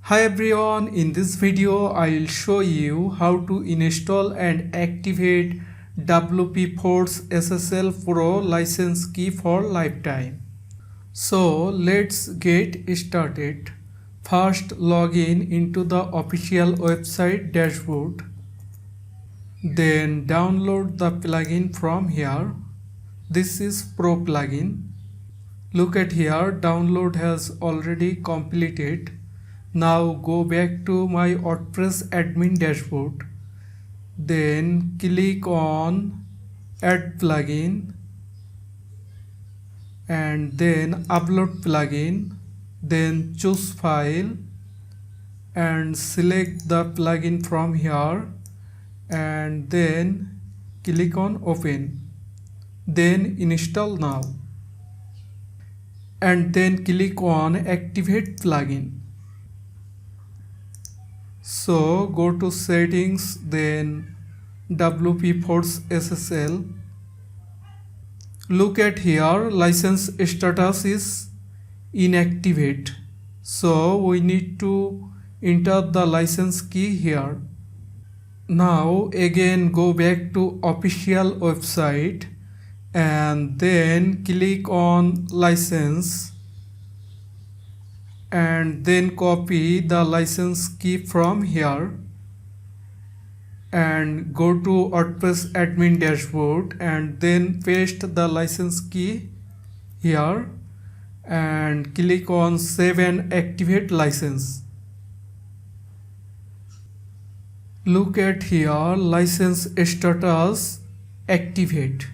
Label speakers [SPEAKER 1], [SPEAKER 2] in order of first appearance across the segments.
[SPEAKER 1] Hi everyone, in this video I will show you how to install and activate WP Force SSL Pro license key for lifetime. So let's get started. First log in into the official website dashboard. Then download the plugin from here. This is Pro plugin. Look at here, download has already completed. Now go back to my WordPress admin dashboard. Then click on Add Plugin and then Upload Plugin. Then choose File and select the plugin from here and then click on Open. Then Install Now and then click on Activate Plugin. So go to settings, then WP Force SSL. Look at here, license status is inactivate. So we need to enter the license key here. Now again go back to official website and then click on license and then copy the license key from here and go to WordPress admin dashboard and then paste the license key here and click on save and activate license. Look at here, license status activate.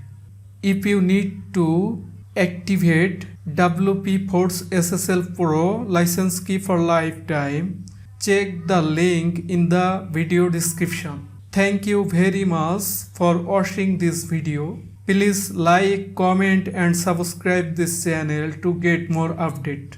[SPEAKER 1] If you need to activate WP Force SSL Pro license key for lifetime, check the link in the video description. Thank you very much for watching this video. Please like, comment and subscribe this channel to get more updates.